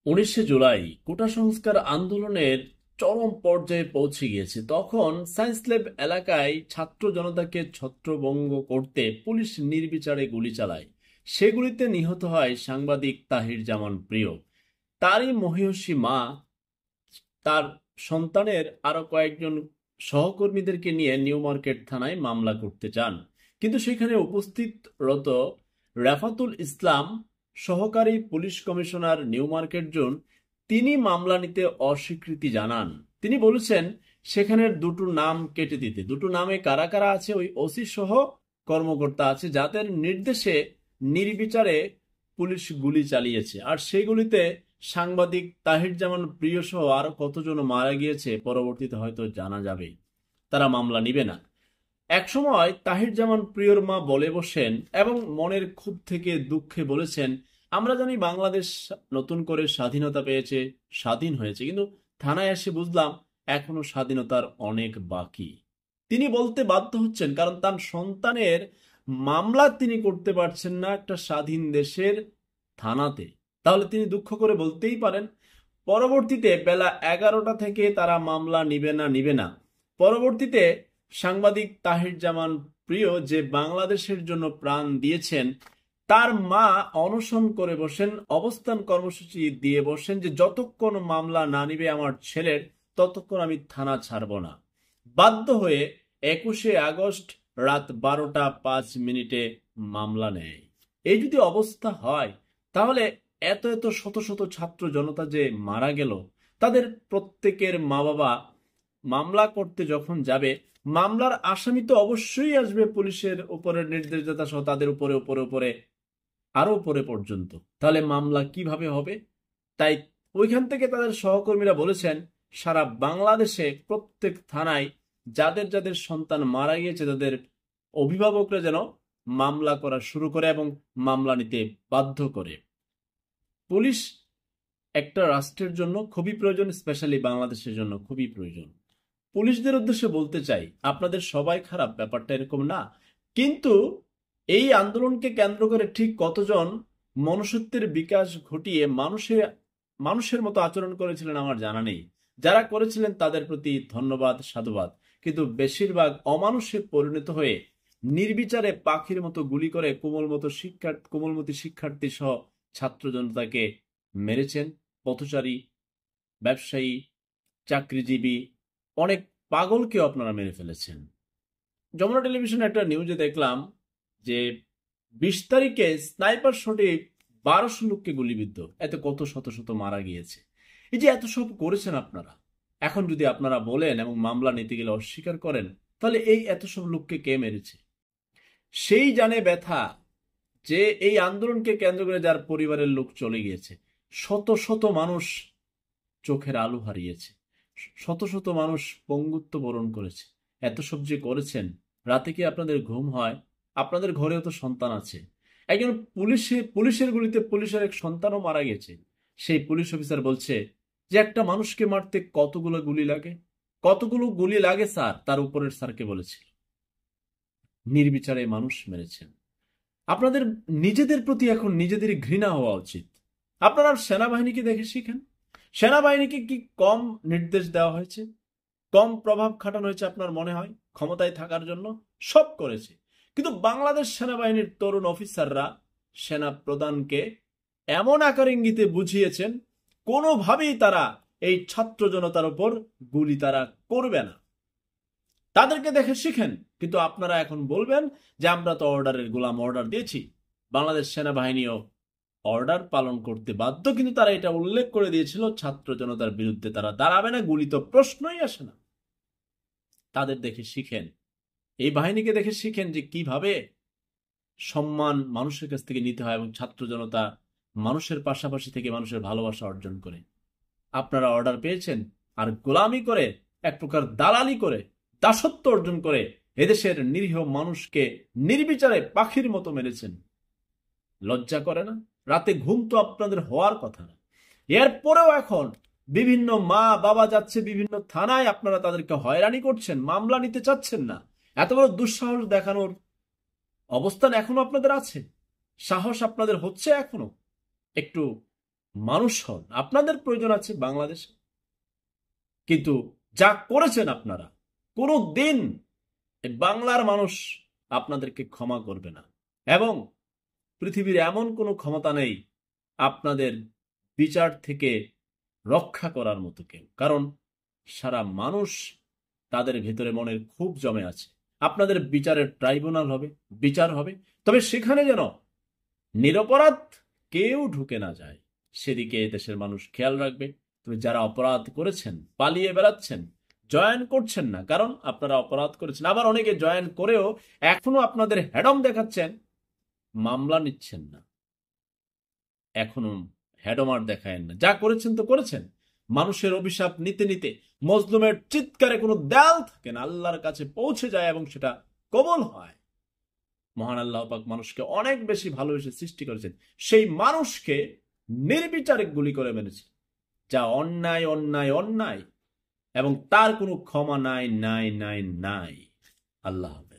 19শে জুলাই কোটা সংস্কার আন্দোলনের চরম পর্যায়ে পৌঁছে গিয়েছে। তখন সায়েন্স ল্যাব এলাকায় ছাত্র জনতাকে ছত্রভঙ্গ করতে পুলিশ নির্বিচারে গুলি চালায়। সেগুলিতে নিহত হয় সাংবাদিক তাহির জামান প্রিয়। তারই মহিয়সী মা তার সন্তানের আরো কয়েকজন সহকর্মীদেরকে নিয়ে নিউ মার্কেট থানায় মামলা করতে চান, কিন্তু সেখানে উপস্থিত রত রাফাতুল ইসলাম, সহকারী police commissioner new market zone, তিনি মামলা নিতে অস্বীকৃতি জানান। তিনি বলেছেন সেখানের দুটো নাম কেটে দিতে। দুটো নামে কারা কারা আছে, ওই ওসি সহ কর্মকর্তা আছে যাদের নির্দেশে নির্বিচারে পুলিশ গুলি চালিয়েছে, আর সেগুলিতে সাংবাদিক তাহির জামান প্রিয় সহ আরো কতজন মারা গিয়েছে পরবর্তীতে হয়তো জানা যাবে। তারা মামলা নিবে না। একসময় তাহির জামান প্রিয়র মা বলে বসেন এবং মনের ক্ষোভ থেকে দুঃখে বলেছেন, আমরা জানি বাংলাদেশ নতুন করে স্বাধীনতা পেয়েছে, স্বাধীন হয়েছে, কিন্তু থানায় এসে বুঝলাম এখনো স্বাধীনতার অনেক বাকি। তিনি বলতে বাধ্য হচ্ছেন কারণ তার সন্তানের মামলা তিনি করতে পারছেন না একটা স্বাধীন দেশের থানাতে। তাহলে তিনি দুঃখ করে বলতেই পারেন। পরবর্তীতে বেলা 11টা থেকে তারা মামলা নিবে না। পরবর্তীতে সাংবাদিক তাহির জামান প্রিয় যে বাংলাদেশের জন্য প্রাণ দিয়েছেন, তার মা অনশন করে বসেন, অবস্থান কর্মসূচি দিয়ে বসেন যে যতক্ষণ মামলা না নিবে আমার ছেলের, ততক্ষণ আমি থানা ছাড়ব না। বাধ্য হয়ে 21শে আগস্ট রাত 12টা 5 মিনিটে মামলা নেয়। এই যদি অবস্থা হয়, তাহলে এত এত শত শত ছাত্র জনতা যে মারা গেল, তাদের প্রত্যেকের মা বাবা মামলা করতে যখন যাবে, মামলার আসামি তো অবশ্যই আসবে পুলিশের উপরের নির্দেশদাতা সহ তাদের উপরে উপরে উপরে আরো উপরে পর্যন্ত। তাহলে মামলা কিভাবে হবে? তাই ওইখান থেকে তাদের সহকর্মীরা বলেছেন সারা বাংলাদেশে প্রত্যেক থানায় যাদের যাদের সন্তান মারা গিয়েছে তাদের অভিভাবকরা যেন মামলা করা শুরু করে এবং মামলা নিতে বাধ্য করে। পুলিশ একটা রাষ্ট্রের জন্য খুবই প্রয়োজন, স্পেশালি বাংলাদেশের জন্য খুবই প্রয়োজন। পুলিশদের উদ্দেশ্যে বলতে চাই, আপনাদের সবাই খারাপ, ব্যাপারটা এরকম না। কিন্তু এই আন্দোলনকে কেন্দ্র করে ঠিক কতজন মনুষ্যত্বের বিকাশ ঘটিয়ে মানুষের মতো আচরণ করেছিলেন আমার জানা নেই। যারা করেছিলেন তাদের প্রতি ধন্যবাদ, সাধুবাদ। কিন্তু বেশিরভাগ অমানুষে পরিণত হয়ে নির্বিচারে পাখির মতো গুলি করে কোমলমতি শিক্ষার্থী সহ ছাত্র জনতাকে মেরেছেন। পথচারী, ব্যবসায়ী, চাকরিজীবী, অনেক পাগলকেও আপনারা মেরে ফেলেছেন। যমুনা টেলিভিশনে একটা নিউজে দেখলাম যে 20 তারিখে স্নাইপার শটে 1200 লোককে গুলিবিদ্ধ, এতে কত শত শত মারা গিয়েছে। এই যে এত সব করেছেন আপনারা, এখন যদি আপনারা বলেন এবং মামলা নিতে গেলে অস্বীকার করেন, তাহলে এই এত সব লোককে কে মেরেছে? সেই জানে ব্যথা যে এই আন্দোলনকে কেন্দ্র করে যার পরিবারের লোক চলে গিয়েছে। শত শত মানুষ চোখের আলো হারিয়েছে, শত শত মানুষ পঙ্গুত্ব বরণ করেছে। এত সব যে করেছেন, রাতে কি আপনাদের ঘুম হয়? আপনাদের ঘরেও তো সন্তান আছে। একজন পুলিশের গুলিতে পুলিশের এক সন্তানও মারা গেছে। সেই পুলিশ অফিসার বলছে যে একটা মানুষকে মারতে কতগুলো গুলি লাগে। কতগুলো গুলি লাগে স্যার, তার উপরের স্যারকে বলেছিল। নির্বিচারে মানুষ মেরেছেন। আপনাদের নিজেদের প্রতি এখন নিজেদেরই ঘৃণা হওয়া উচিত। আপনারা সেনাবাহিনীকে দেখে শিখেন। সেনাবাহিনীকে কি কম নির্দেশ দেওয়া হয়েছে, কম প্রভাব খাটানো হয়েছে আপনার মনে হয় ক্ষমতায় থাকার জন্য? সব করেছে। কিন্তু বাংলাদেশ সেনাবাহিনীর তরুণ অফিসাররা সেনা প্রধানকে এমন আকার ইঙ্গিতে বুঝিয়েছেন কোনোভাবেই তারা এই ছাত্র জনতার উপর গুলি তারা করবে না। তাদেরকে দেখে শিখেন। কিন্তু আপনারা এখন বলবেন যে আমরা তো অর্ডারের গোলাম, অর্ডার দিয়েছি। বাংলাদেশ সেনাবাহিনীও অর্ডার পালন করতে বাধ্য, কিন্তু তারা এটা উল্লেখ করে দিয়েছিল ছাত্র জনতার বিরুদ্ধে তারা দাঁড়াবে না, গুলি তো প্রশ্নই আসে না। তাদের দেখে শিখেন, এই বাহিনীকে দেখে শিখেন যে কিভাবে সম্মান মানুষের কাছ থেকে নিতে হয় এবং ছাত্র জনতা মানুষের পাশাপাশি থেকে মানুষের ভালোবাসা অর্জন করে। আপনারা অর্ডার পেয়েছেন আর গোলামি করে, এক প্রকার দালালি করে, দাসত্ব অর্জন করে এদেশের নিরীহ মানুষকে নির্বিচারে পাখির মতো মেরেছেন। লজ্জা করে না? রাতে ঘুম তো আপনাদের হওয়ার কথা না। এরপরেও এখন বিভিন্ন মা বাবা যাচ্ছে বিভিন্ন থানায়, আপনারা তাদেরকে হয়রানি করছেন, মামলা নিতে চাচ্ছেন না। এত বড় দুঃসাহস দেখানোর অবস্থান এখনো আপনাদের আছে? সাহস আপনাদের হচ্ছে এখনো? একটু মানুষ হন, আপনাদের প্রয়োজন আছে বাংলাদেশে। কিন্তু যা করেছেন আপনারা, কোনো দিন বাংলার মানুষ আপনাদেরকে ক্ষমা করবে না, এবং পৃথিবীর এমন কোনো ক্ষমতা নেই আপনাদের বিচার থেকে রক্ষা করার মতো কেউ। কারণ সারা মানুষ তাদের ভেতরে মনের ক্ষোভ জমে আছে। আপনাদের বিচারের ট্রাইব্যুনাল হবে, বিচার হবে, তবে সেখানে যেন নিরপরাধ কেউ ঢুকে না যায়, সেদিকে দেশের মানুষ খেয়াল রাখবে। তবে যারা অপরাধ করেছেন, পালিয়ে বেড়াচ্ছেন, জয়েন করছেন না, কারণ আপনারা অপরাধ করেছেন, আবার অনেকে জয়েন করেও এখনো আপনাদের হেডম দেখাচ্ছেন, মামলা নিচ্ছেন না, এখনো হেডমার দেখায়েন না। যা করেছেন তো করেছেন। মানুষের অভিশাপ নিতে নিতে মজলুমের চিৎকারে কোনো দেয়াল থাকে না, আল্লাহর কাছে পৌঁছে যায় এবং সেটা কবল হয়। মহান আল্লাহ পাক মানুষকে অনেক বেশি ভালোবেসে সৃষ্টি করেছেন, সেই মানুষকে নির্বিচারে গুলি করে মেরেছে, যা অন্যায় অন্যায় অন্যায়, এবং তার কোনো ক্ষমা নাই নাই নাই নাই। আল্লাহ হাফেজ।